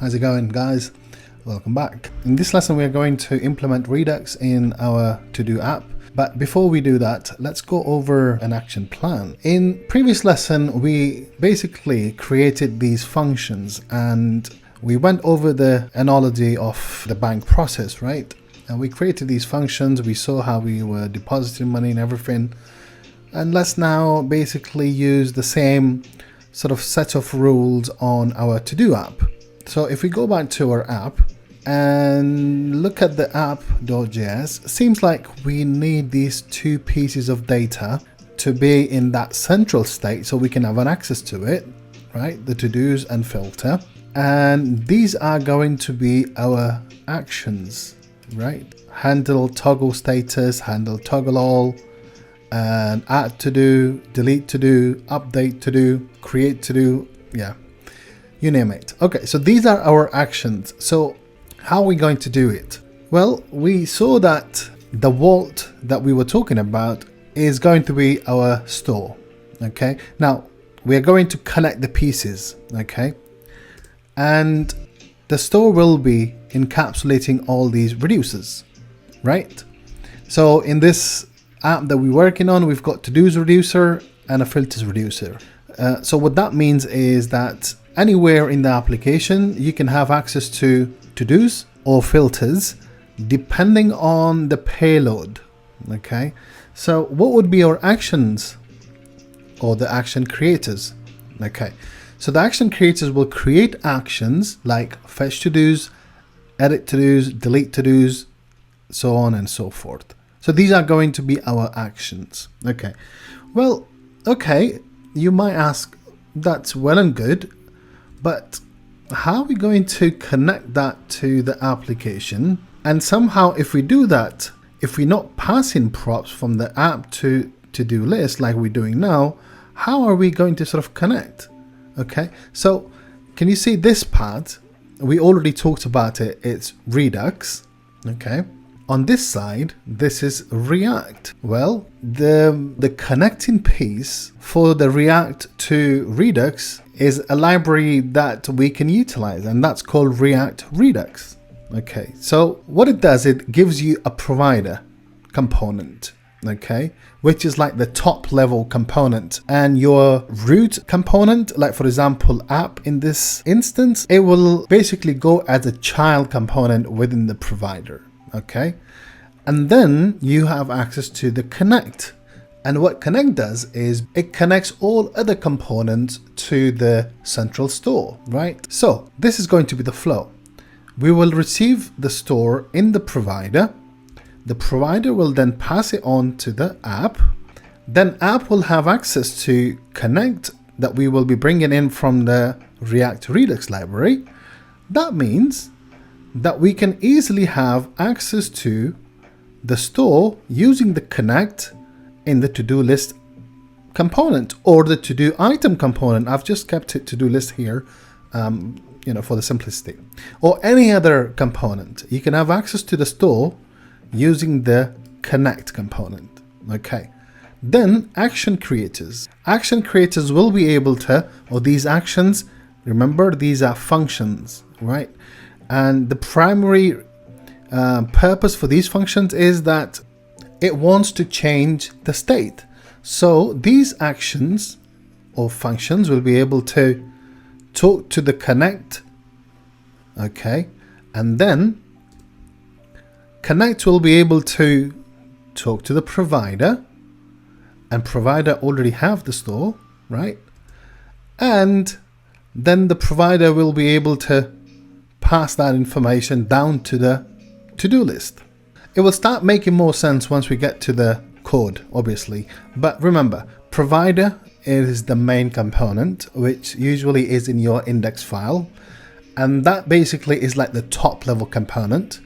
How's it going, guys? Welcome back. In this lesson we are going to implement Redux in our to-do app. But before we do that, let's go over an action plan. In previous lesson we basically created these functions and we went over the analogy of the bank process, right? And we created these functions, we saw how we were depositing money and everything. And let's now basically use the same sort of set of rules on our to-do app. So if we go back to our app and look at the app.js, seems like we need these two pieces of data to be in that central state so we can have an access to it, right? The to-dos and filter. And these are going to be our actions, right? Handle toggle status, handle toggle all, and add to do, delete to do, update to do, create to do, yeah, you name it. Okay, so these are our actions. So how are we going to do it? Well, we saw that the vault that we were talking about is going to be our store. Okay, now we are going to connect the pieces. Okay, and the store will be encapsulating all these reducers, right? So in this app that we're working on, we've got to-dos reducer and a filters reducer. So what that means is that anywhere in the application you can have access to to-dos or filters depending on the payload. Okay, so what would be our actions or the action creators? Okay, so the action creators will create actions like fetch to-dos, edit to-dos, delete to-dos, so on and so forth. So these are going to be our actions. Okay, well, okay, you might ask, that's well and good, but how are we going to connect that to the application? And somehow if we do that, if we're not passing props from the app to to-do list like we're doing now, how are we going to sort of connect? Okay, so can you see this part? We already talked about it. It's Redux. Okay, on this side, this is React. Well, the connecting piece for the React to Redux is a library that we can utilize, and that's called React Redux. Okay, so what it does, it gives you a provider component, okay, which is like the top level component, and your root component, like for example app in this instance, it will basically go as a child component within the provider. Okay, and then you have access to the connect, and what connect does is it connects all other components to the central store, right? So this is going to be the flow. We will receive the store in the provider will then pass it on to the app, then app will have access to connect that we will be bringing in from the React Redux library. That means that we can easily have access to the store using the connect in the to-do list component or the to-do item component. I've just kept it to-do list here, for the simplicity, or any other component. You can have access to the store using the connect component. Okay, then action creators will be able to, or these actions, remember these are functions, right? And the primary purpose for these functions is that it wants to change the state. So these actions or functions will be able to talk to the connect, okay, and then connect will be able to talk to the provider, and provider already have the store, right? And then the provider will be able to pass that information down to the to-do list. It will start making more sense once we get to the code, obviously. But remember, provider is the main component, which usually is in your index file. And that basically is like the top level component.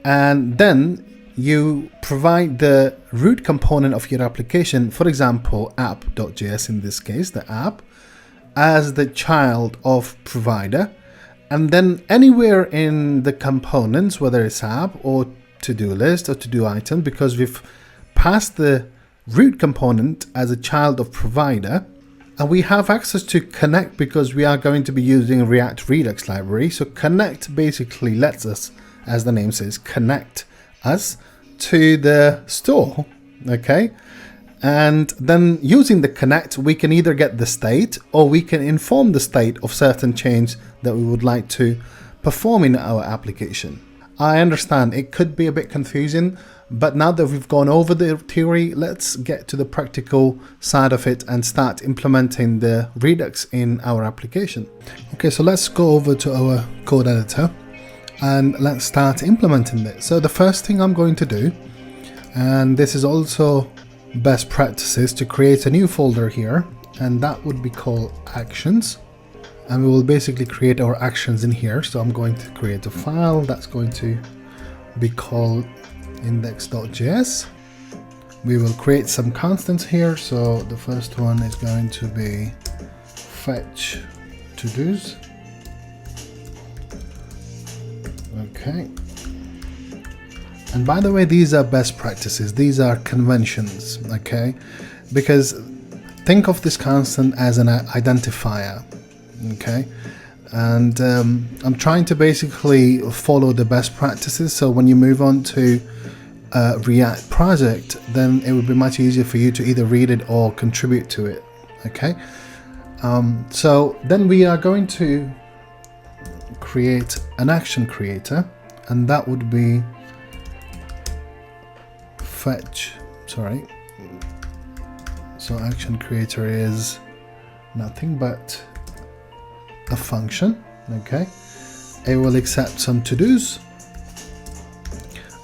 And then you provide the root component of your application, for example, app.js in this case, the app, as the child of provider. And then anywhere in the components, whether it's app or to-do list or to-do item, because we've passed the root component as a child of provider, And we have access to connect because we are going to be using React Redux library. So connect basically lets us, as the name says, connect us to the store, okay? And then using the connect, we can either get the state or we can inform the state of certain change that we would like to perform in our application. I understand it could be a bit confusing, but now that we've gone over the theory, let's get to the practical side of it and start implementing the Redux in our application. Okay, so let's go over to our code editor and let's start implementing this. So the first thing I'm going to do, and this is also best practices, to create a new folder here, and that would be called actions. And we will basically create our actions in here. So I'm going to create a file that's going to be called index.js. We will create some constants here. So the first one is going to be fetch to-dos. Okay. And by the way, these are best practices. These are conventions, okay? Because think of this constant as an identifier. Okay, and I'm trying to basically follow the best practices, so when you move on to a React project, then it would be much easier for you to either read it or contribute to it. Okay, so then we are going to create an action creator, and that would be fetch, sorry, so action creator is nothing but a function. Okay, it will accept some to-dos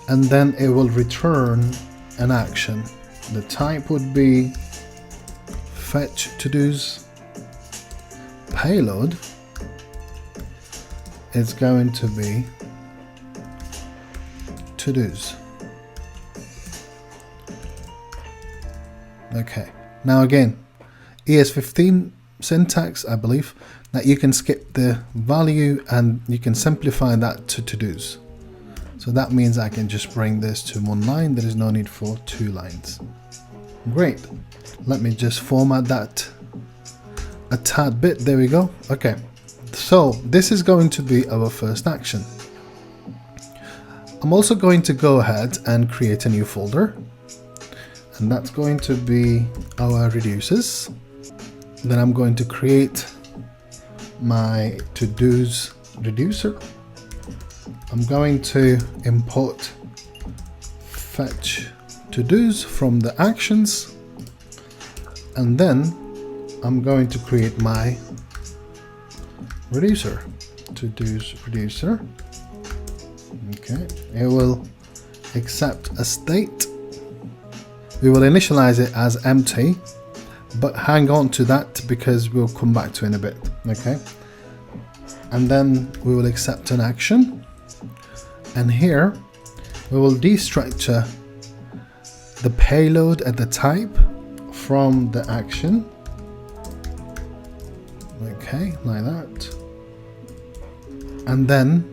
and then it will return an action. The type would be fetch to-dos. Payload is going to be to-dos. Okay, now again, ES15 syntax, I believe that you can skip the value and you can simplify that to to-dos. So that means I can just bring this to one line. There is no need for 2 lines. Great. Let me just format that a tad bit. There we go. Okay. So this is going to be our first action. I'm also going to go ahead and create a new folder. And that's going to be our reducers. Then I'm going to create my to-dos reducer. I'm going to import fetch to-dos from the actions, and then I'm going to create my reducer, to-dos reducer. Okay, it will accept a state. We will initialize it as empty, but hang on to that because we'll come back to it in a bit. Okay, and then we will accept an action, and here we will destructure the payload at the type from the action. Okay, like that, and then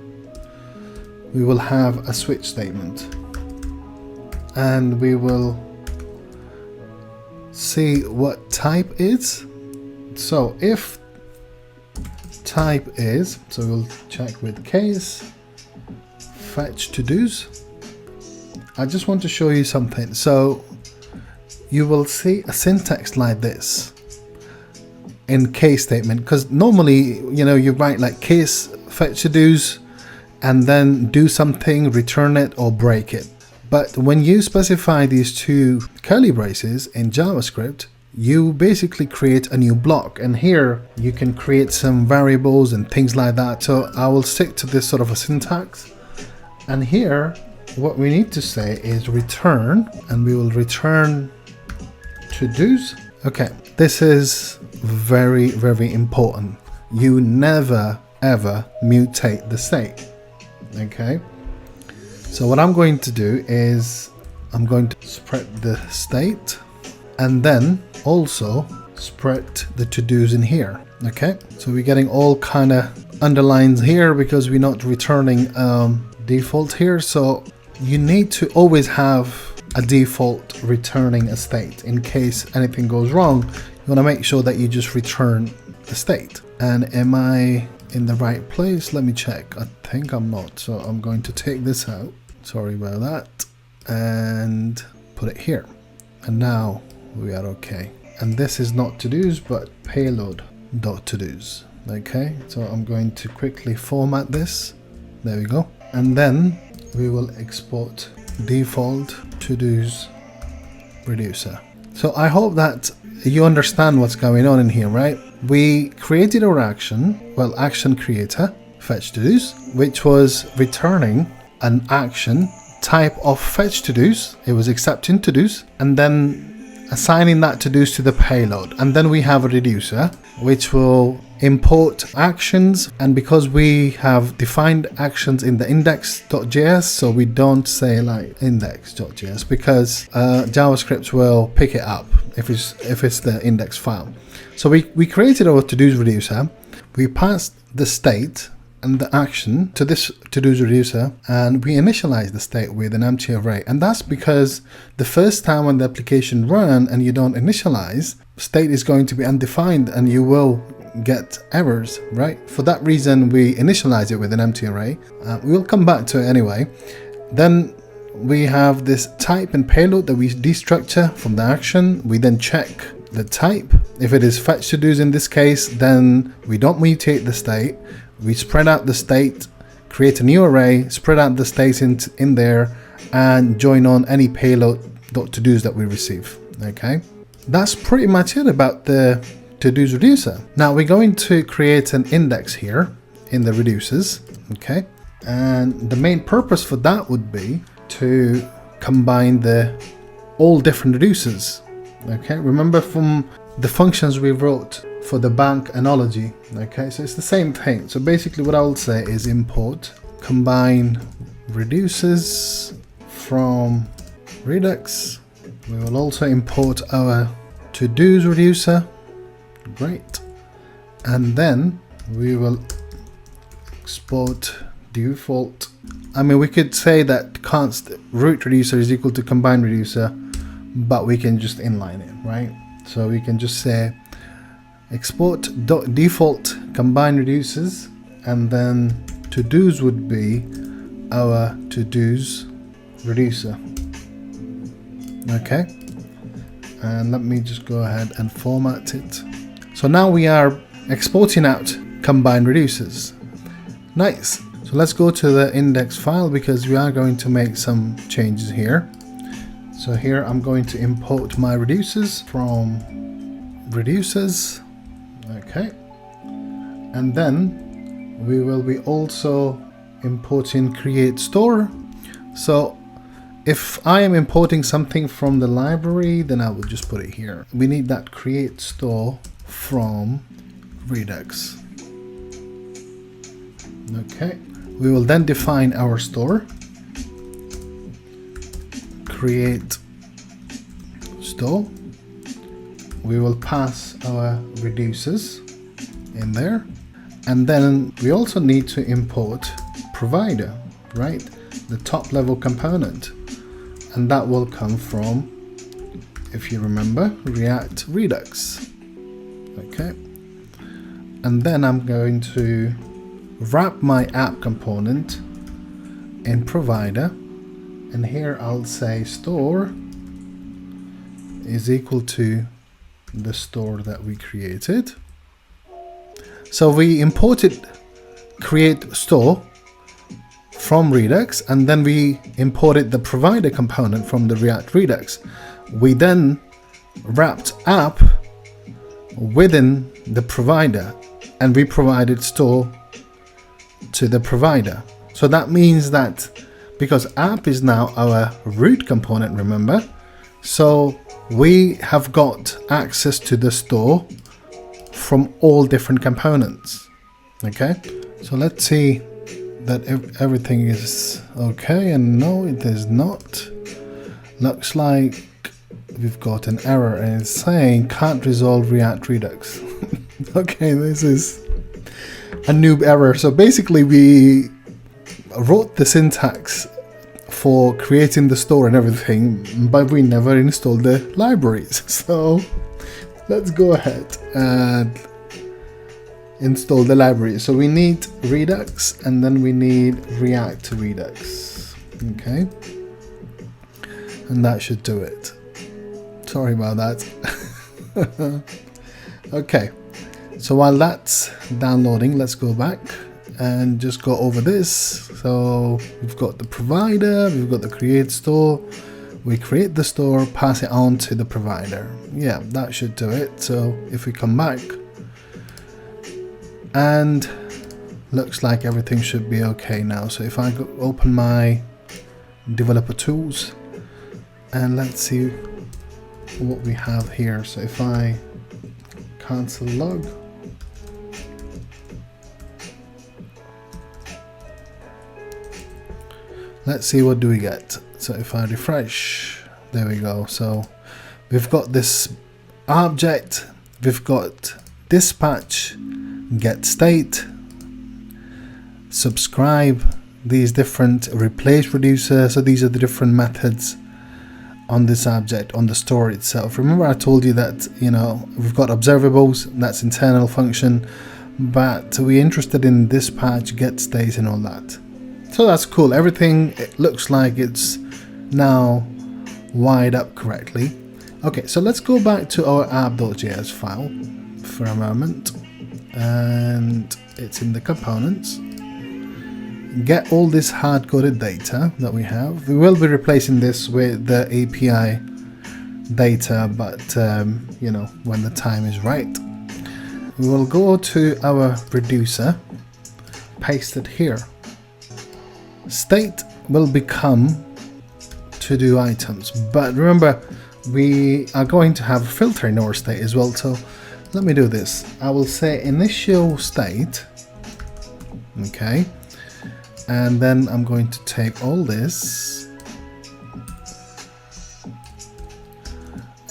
we will have a switch statement, and we will see what type is. So if type is, so we'll check with case fetch to-dos. I just want to show you something. So you will see a syntax like this in case statement, because normally, you know, you write like case fetch to-dos and then do something, return it or break it. But when you specify these 2 curly braces in JavaScript, you basically create a new block, and here you can create some variables and things like that. So I will stick to this sort of a syntax, and here what we need to say is return, and we will return to-dos. Okay, this is very, very important. You never ever mutate the state. Okay, so what I'm going to do is I'm going to spread the state and then also spread the to-dos in here. Okay, so we're getting all kind of underlines here because we're not returning default here. So you need to always have a default returning a state in case anything goes wrong. you want to make sure that you just return the state. And am I in the right place? Let me check. I think I'm not, so I'm going to take this out. Sorry about that. And put it here. And now we are okay. And this is not to-dos, but payload.todos. Okay, so I'm going to quickly format this. There we go. And then we will export default to-dos reducer. So I hope that you understand what's going on in here, right? We created our action, well, action creator, fetch to-dos, which was returning an action type of fetch to-dos. It was accepting to-dos, and then assigning that to-dos to the payload. And then we have a reducer, which will import actions. And because we have defined actions in the index.js, so we don't say like index.js, because JavaScript will pick it up if it's the index file. So we created our to-dos reducer. We passed the state and the action to this to-dos reducer, and we initialize the state with an empty array. And that's because the first time when the application run and you don't initialize, state is going to be undefined and you will get errors, right? For that reason, we initialize it with an empty array. We'll come back to it anyway. Then we have this type and payload that we destructure from the action. We then check the type. If it is fetch to-dos in this case, then we don't mutate the state. We spread out the state, create a new array, spread out the states in there, and join on any payload.todos that we receive. Okay, that's pretty much it about the to-dos reducer. Now we're going to create an index here in the reducers. Okay, and the main purpose for that would be to combine all different reducers. Okay, remember from the functions we wrote for the bank analogy. Okay, so it's the same thing. So basically what I will say is import combine reducers from Redux. We will also import our to-dos reducer. Great. And then we will export default. I mean, we could say that const root reducer is equal to combine reducer, but we can just inline it, right? So we can just say export default combine reducers, and then to-dos would be our to-dos reducer. Okay, and let me just go ahead and format it. So now we are exporting out combine reducers. Nice. So let's go to the index file, because we are going to make some changes here. So here I'm going to import my reducers from reducers. Okay, and then we will be also importing create store. So if I am importing something from the library, then I will just put it here. We need that create store from Redux. Okay, we will then define our store, create store. We will pass our reducers in there, and then we also need to import provider, right? The top level component, and that will come from, if you remember, React Redux. Okay, and then I'm going to wrap my app component in provider, and here I'll say store is equal to the store that we created. So we imported create store from Redux, and then we imported the provider component from the React Redux. We then wrapped app within the provider, and we provided store to the provider. So that means that because app is now our root component, remember, so we have got access to the store from all different components. Okay, so let's see that everything is okay, and no, it is not. Looks like we've got an error, and it's saying can't resolve React Redux. Okay, this is a noob error. So basically we wrote the syntax for creating the store and everything, but we never installed the libraries. So let's go ahead and install the library. So we need Redux, and then we need React to Redux. Okay, and that should do it. Sorry about that. Okay, so while that's downloading, let's go back and just go over this. So we've got the provider, we've got the create store. We create the store, pass it on to the provider. Yeah, that should do it. So if we come back, and looks like everything should be okay now. So if I go open my developer tools, and let's see what we have here. So if I cancel log, let's see what do we get. So if I refresh, there we go. So we've got this object, we've got dispatch, get state, subscribe, these different replace reducer. So these are the different methods on this object, on the store itself. Remember I told you that, you know, we've got observables, that's internal function, but we're interested in dispatch, get state and all that. So that's cool. Everything, it looks like it's now wired up correctly. Okay, so let's go back to our app.js file for a moment, and it's in the components. Get all this hard-coded data that we have. We will be replacing this with the API data, but you know, when the time is right. We will go to our reducer, paste it here. State will become to-do items, but remember we are going to have a filter in our state as well. So let me do this. I will say initial state, okay, and then I'm going to take all this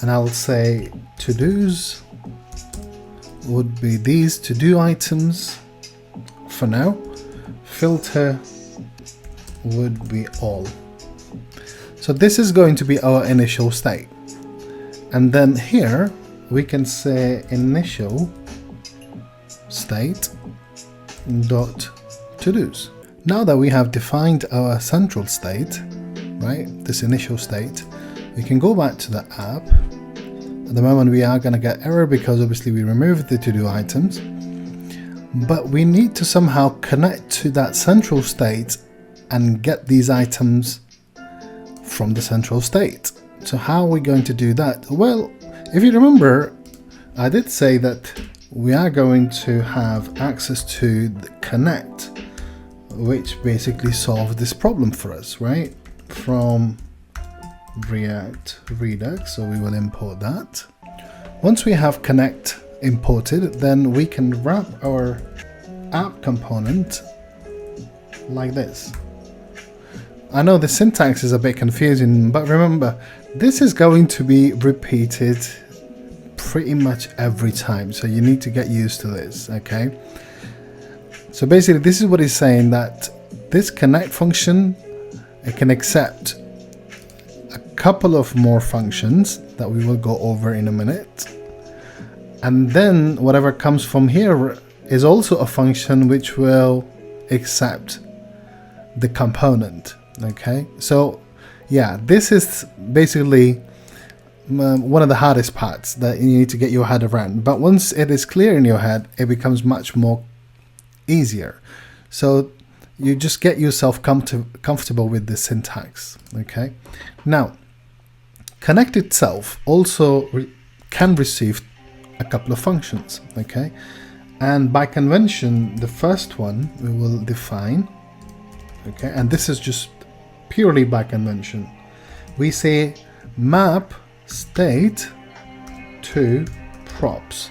and I'll say to-dos would be these to-do items for now. Filter would be all. So this is going to be our initial state, and then here we can say initial state dot to-dos. Now that we have defined our central state, right, this initial state, we can go back to the app. At the moment we are going to get error because obviously we removed the to-do items, but we need to somehow connect to that central state and get these items from the central state. So how are we going to do that? Well, if you remember, I did say that we are going to have access to the connect, which basically solves this problem for us, right? From React Redux, so we will import that. Once we have connect imported, then we can wrap our app component like this. I know the syntax is a bit confusing, but remember, this is going to be repeated pretty much every time, so you need to get used to this, okay? So basically this is what he's saying, that this connect function, it can accept a couple of more functions that we will go over in a minute, and then whatever comes from here is also a function which will accept the component. Okay, so yeah, this is basically one of the hardest parts that you need to get your head around, but once it is clear in your head, it becomes much more easier. So you just get yourself comfortable with the syntax. Okay, now connect itself also can receive a couple of functions. Okay, and by convention the first one we will define, okay, and this is just purely by convention. We say map state to props.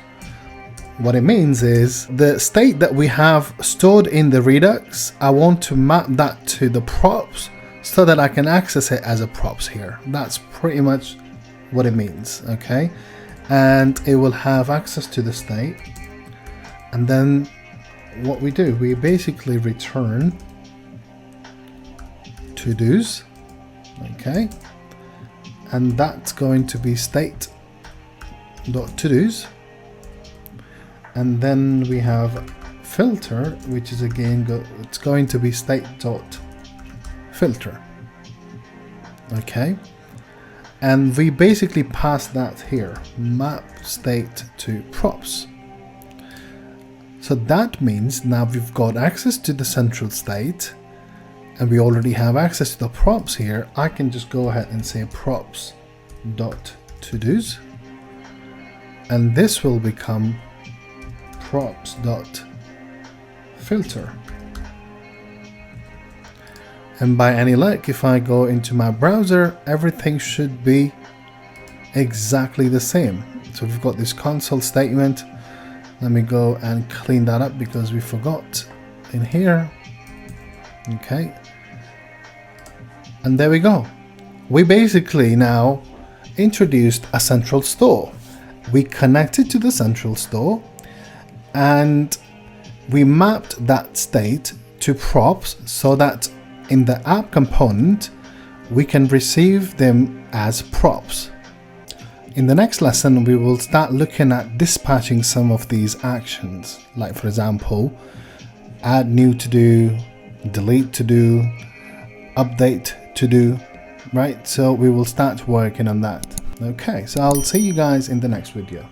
What it means is the state that we have stored in the Redux, I want to map that to the props so that I can access it as a props here. That's pretty much what it means, okay? And it will have access to the state. And then what we do, we basically return to-dos, okay? And that's going to be state props.todos, and then we have filter, which is again it's going to be state.filter. Okay, and we basically pass that here, map state to props. So that means now we've got access to the central state, and we already have access to the props here. I can just go ahead and say props.todos, and this will become props.filter. And by any luck, if I go into my browser, everything should be exactly the same. So we've got this console statement. Let me go and clean that up because we forgot in here. Okay, and there we go. We basically now introduced a central store. We connected to the central store and we mapped that state to props so that in the app component we can receive them as props. In the next lesson we will start looking at dispatching some of these actions, like for example add new to do, delete to do, update to do, right? So we will start working on that. Okay, so I'll see you guys in the next video.